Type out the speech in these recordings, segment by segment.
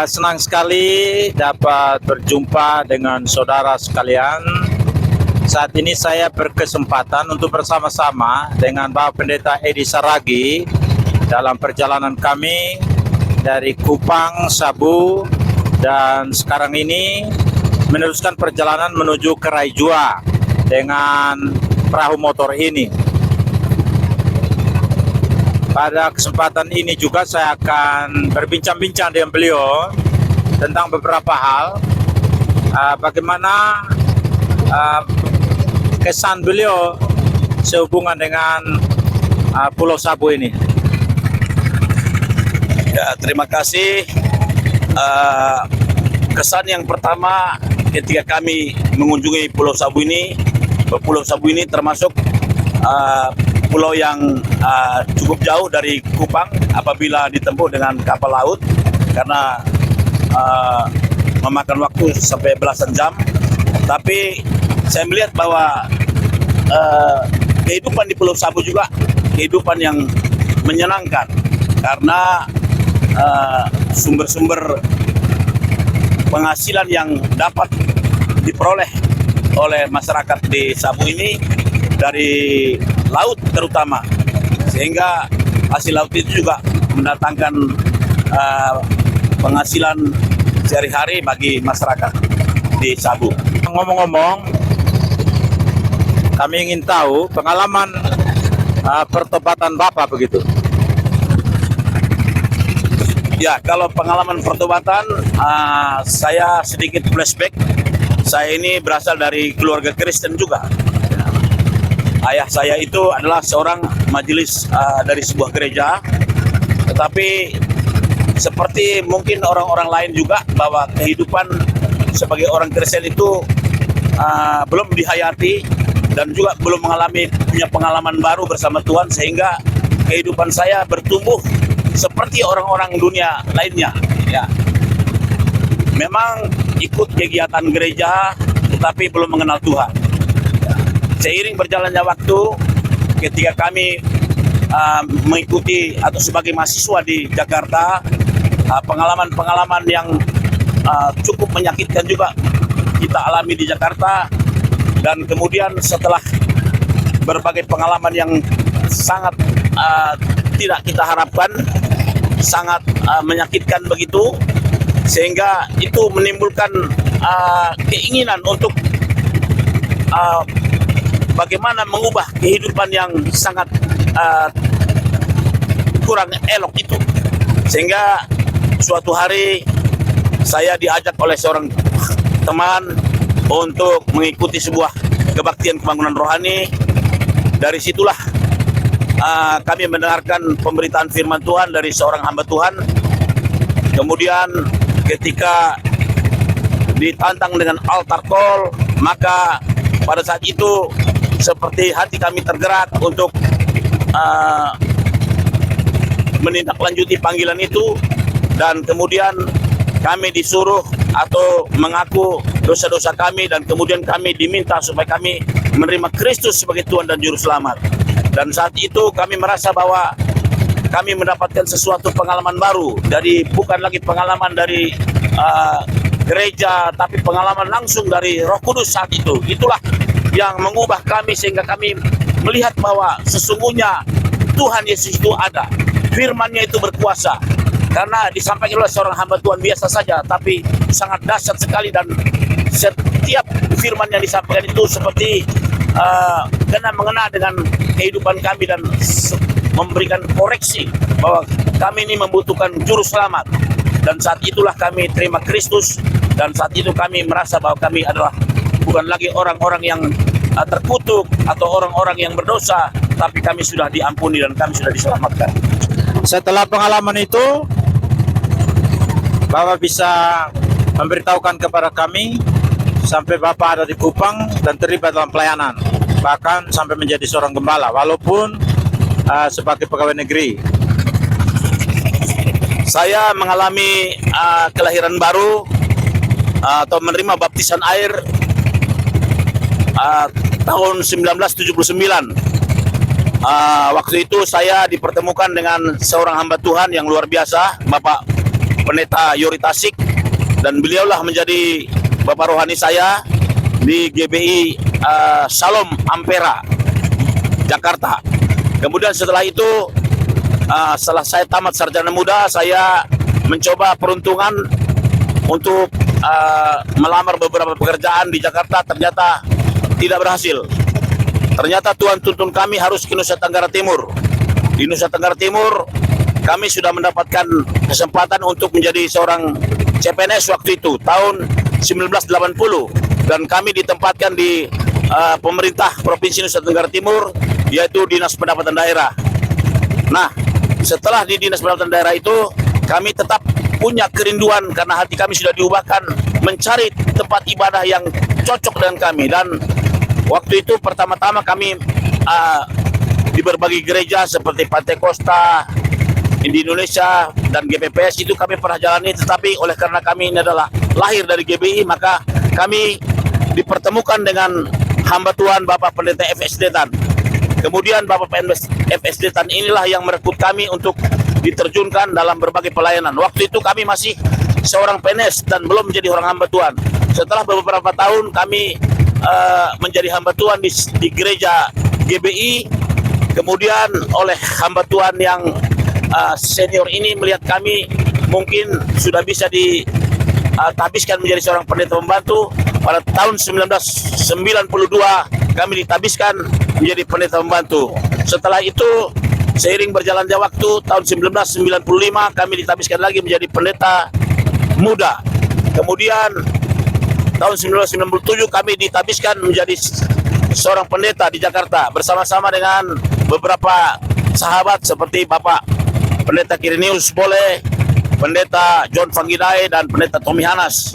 Senang sekali dapat berjumpa dengan saudara sekalian. Saat ini saya berkesempatan untuk bersama-sama dengan Bapak Pendeta Edi Saragi dalam perjalanan kami dari Kupang, Sabu, dan sekarang ini meneruskan perjalanan menuju ke Raijua dengan perahu motor ini. Pada kesempatan ini juga saya akan berbincang-bincang dengan beliau tentang beberapa hal, bagaimana kesan beliau sehubungan dengan Pulau Sabu ini. Ya, terima kasih. Kesan yang pertama ketika kami mengunjungi Pulau Sabu ini termasuk pulau yang cukup jauh dari Kupang apabila ditempuh dengan kapal laut, karena memakan waktu sampai belasan jam. Tapi saya melihat bahwa kehidupan di Pulau Sabu juga kehidupan yang menyenangkan, karena sumber-sumber penghasilan yang dapat diperoleh oleh masyarakat di Sabu ini dari laut terutama, sehingga hasil laut itu juga mendatangkan penghasilan sehari-hari bagi masyarakat di Sabu. Ngomong-ngomong, kami ingin tahu pengalaman pertobatan Bapak begitu. Ya, kalau pengalaman pertobatan, saya sedikit flashback. Saya ini berasal dari keluarga Kristen juga. Ayah saya itu adalah seorang majelis dari sebuah gereja, tetapi seperti mungkin orang-orang lain juga, bahwa kehidupan sebagai orang Kristen itu belum dihayati dan juga belum punya pengalaman baru bersama Tuhan, sehingga kehidupan saya bertumbuh seperti orang-orang dunia lainnya. Ya, memang ikut kegiatan gereja, tetapi belum mengenal Tuhan. Seiring berjalannya waktu, ketika kami mengikuti atau sebagai mahasiswa di Jakarta, pengalaman-pengalaman yang cukup menyakitkan juga kita alami di Jakarta. Dan kemudian setelah berbagai pengalaman yang sangat tidak kita harapkan, sangat menyakitkan begitu, sehingga itu menimbulkan keinginan untuk bagaimana mengubah kehidupan yang sangat kurang elok itu. Sehingga suatu hari saya diajak oleh seorang teman untuk mengikuti sebuah kebaktian pembangunan rohani. Dari situlah kami mendengarkan pemberitaan firman Tuhan dari seorang hamba Tuhan. Kemudian ketika ditantang dengan altar call, maka pada saat itu seperti hati kami tergerak untuk menindaklanjuti panggilan itu, dan kemudian kami disuruh atau mengaku dosa-dosa kami, dan kemudian kami diminta supaya kami menerima Kristus sebagai Tuhan dan Juru Selamat. Dan saat itu kami merasa bahwa kami mendapatkan sesuatu pengalaman baru, jadi bukan lagi pengalaman dari gereja, tapi pengalaman langsung dari Roh Kudus saat itu. Itulah yang mengubah kami, sehingga kami melihat bahwa sesungguhnya Tuhan Yesus itu ada, firman-Nya itu berkuasa. Karena disampaikan oleh seorang hamba Tuhan biasa saja, tapi sangat dahsyat sekali, dan setiap firman yang disampaikan itu seperti mengena dengan kehidupan kami, dan memberikan koreksi bahwa kami ini membutuhkan Juru Selamat. Dan saat itulah kami terima Kristus, dan saat itu kami merasa bahwa kami adalah bukan lagi orang-orang yang terkutuk atau orang-orang yang berdosa, tapi kami sudah diampuni dan kami sudah diselamatkan. Setelah pengalaman itu, Bapak bisa memberitahukan kepada kami sampai Bapak ada di Kupang dan terlibat dalam pelayanan, bahkan sampai menjadi seorang gembala, walaupun sebagai pegawai negeri. Saya mengalami kelahiran baru atau menerima baptisan air tahun 1979. Waktu itu saya dipertemukan dengan seorang hamba Tuhan yang luar biasa, Bapak Pendeta Yori Tasik, dan beliaulah menjadi Bapak rohani saya di GBI Shalom Ampera, Jakarta. Kemudian setelah itu, setelah saya tamat sarjana muda, saya mencoba peruntungan untuk melamar beberapa pekerjaan di Jakarta. Ternyata tidak berhasil. Ternyata Tuhan tuntun kami harus ke Nusa Tenggara Timur. Di Nusa Tenggara Timur kami sudah mendapatkan kesempatan untuk menjadi seorang CPNS waktu itu tahun 1980, dan kami ditempatkan di pemerintah Provinsi Nusa Tenggara Timur, yaitu Dinas Pendapatan Daerah. Nah, setelah di Dinas Pendapatan Daerah itu, kami tetap punya kerinduan karena hati kami sudah diubahkan mencari tempat ibadah yang cocok dengan kami. Dan waktu itu pertama-tama kami di berbagai gereja seperti Pantai Costa di Indonesia dan GPPS itu kami pernah jalani, tetapi oleh karena kami ini adalah lahir dari GBI, maka kami dipertemukan dengan hamba Tuhan Bapak Pendeta FS Detan. Kemudian Bapak FS Detan inilah yang merekrut kami untuk diterjunkan dalam berbagai pelayanan. Waktu itu kami masih seorang PNS dan belum menjadi orang hamba Tuhan. Setelah beberapa tahun kami menjadi hamba Tuhan di gereja GBI, kemudian oleh hamba Tuhan yang senior ini melihat kami mungkin sudah bisa ditabiskan menjadi seorang pendeta pembantu. Pada tahun 1992 kami ditabiskan menjadi pendeta pembantu. Setelah itu, seiring berjalannya waktu, tahun 1995 kami ditabiskan lagi menjadi pendeta muda. Kemudian tahun 1997 kami ditabiskan menjadi seorang pendeta di Jakarta bersama-sama dengan beberapa sahabat seperti Bapak Pendeta Kirinius Boleh, Pendeta John Fanggidai, dan Pendeta Tommy Hanas.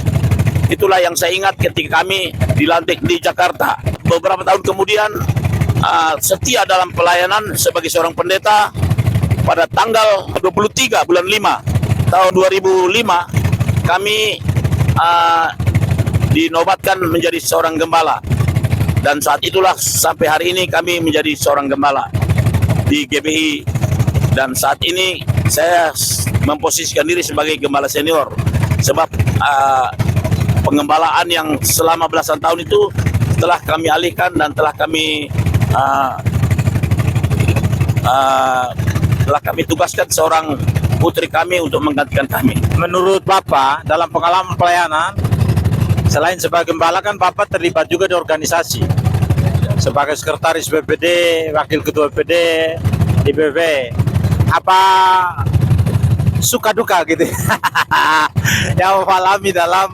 Itulah yang saya ingat ketika kami dilantik di Jakarta. Beberapa tahun kemudian, setia dalam pelayanan sebagai seorang pendeta, pada tanggal 23 bulan 5 tahun 2005 kami dinobatkan menjadi seorang gembala, dan saat itulah sampai hari ini kami menjadi seorang gembala di GBI, dan saat ini saya memposisikan diri sebagai gembala senior sebab pengembalaan yang selama belasan tahun itu telah kami alihkan dan telah kami tugaskan seorang putri kami untuk menggantikan kami. Menurut Bapak, dalam pengalaman pelayanan, selain sebagai gembala kan Bapak terlibat juga di organisasi. Sebagai sekretaris BPD, wakil ketua BPD di BB. Apa suka duka gitu yang Bapak alami dalam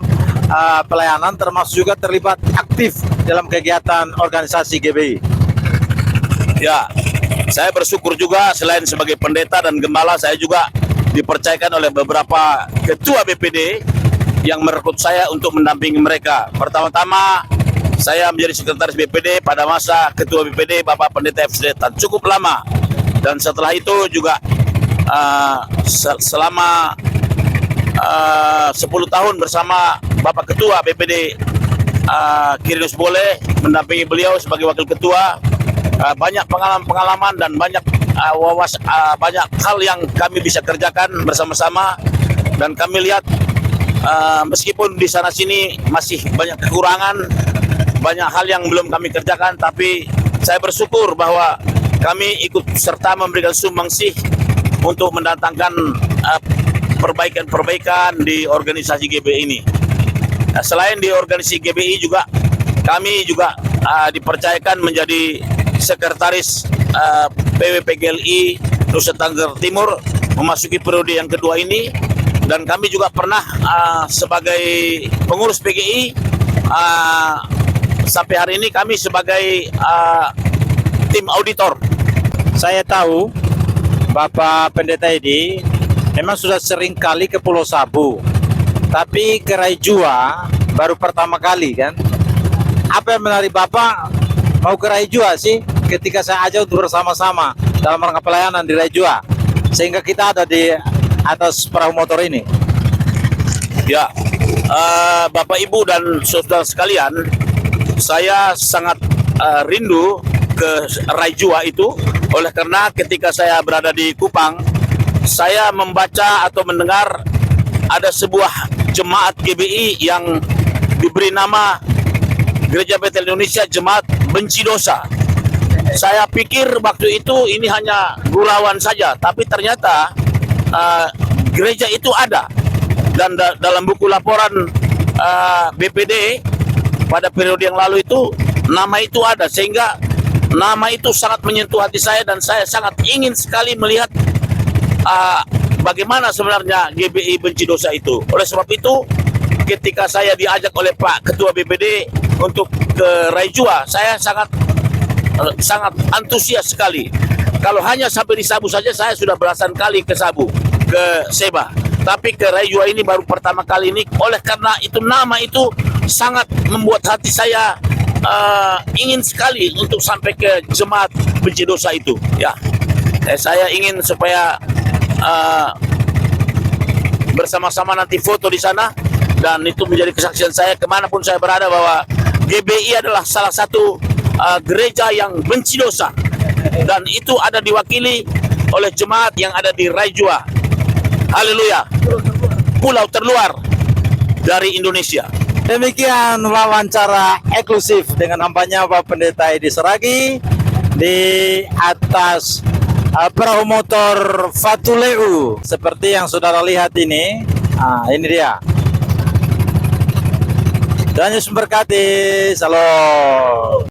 pelayanan, termasuk juga terlibat aktif dalam kegiatan organisasi GBI? Ya, saya bersyukur juga selain sebagai pendeta dan gembala, saya juga dipercayakan oleh beberapa ketua BPD yang merekrut saya untuk mendampingi mereka. Pertama-tama, saya menjadi sekretaris BPD pada masa ketua BPD Bapak Pendeta FS Detan cukup lama. Dan setelah itu juga selama 10 tahun bersama Bapak Ketua BPD Kirinius Boleh, mendampingi beliau sebagai wakil ketua. Banyak pengalaman dan banyak banyak hal yang kami bisa kerjakan bersama-sama, dan kami lihat meskipun di sana sini masih banyak kekurangan, banyak hal yang belum kami kerjakan, tapi saya bersyukur bahwa kami ikut serta memberikan sumbangsih untuk mendatangkan perbaikan-perbaikan di organisasi GBI ini. Selain di organisasi GBI juga, kami juga dipercayakan menjadi sekretaris PWPGLI Nusa Tenggara Timur memasuki periode yang kedua ini, dan kami juga pernah sebagai pengurus PGI. Sampai hari ini kami sebagai tim auditor. Saya tahu Bapak Pendeta ini memang sudah sering kali ke Pulau Sabu, tapi ke Raijua baru pertama kali kan. Apa yang menarik Bapak mau ke Raijua sih ketika saya ajak untuk bersama-sama dalam rangka pelayanan di Raijua, sehingga kita ada di atas perahu motor ini? Ya, Bapak Ibu dan saudara sekalian, saya sangat rindu ke Raijua itu, oleh karena ketika saya berada di Kupang, saya membaca atau mendengar ada sebuah jemaat GBI yang diberi nama Gereja Betel Indonesia Jemaat Benci Dosa. Saya pikir waktu itu ini hanya gurauan saja, tapi ternyata gereja itu ada, dan dalam buku laporan BPD pada periode yang lalu itu nama itu ada, sehingga nama itu sangat menyentuh hati saya dan saya sangat ingin sekali melihat bagaimana sebenarnya GBI Benci Dosa itu. Oleh sebab itu, ketika saya diajak oleh Pak Ketua BPD untuk ke Raijua, saya sangat antusias sekali. Kalau hanya sampai di Sabu saja, saya sudah belasan kali ke Sabu, ke Seba. Tapi ke Raijua ini baru pertama kali ini. Oleh karena itu, nama itu sangat membuat hati saya ingin sekali untuk sampai ke Jemaat Benci Dosa itu. Ya, saya ingin supaya bersama-sama nanti foto di sana, dan itu menjadi kesaksian saya kemanapun saya berada bahwa GBI adalah salah satu gereja yang benci dosa, dan itu ada diwakili oleh jemaat yang ada di Raijua. Haleluya, pulau terluar dari Indonesia. Demikian wawancara eksklusif dengan hambanya Bapak Pendeta Edi Saragi di atas perahu motor Fatuleu seperti yang saudara lihat ini. Ini dia. Tuhan Yesus memberkati. Salam.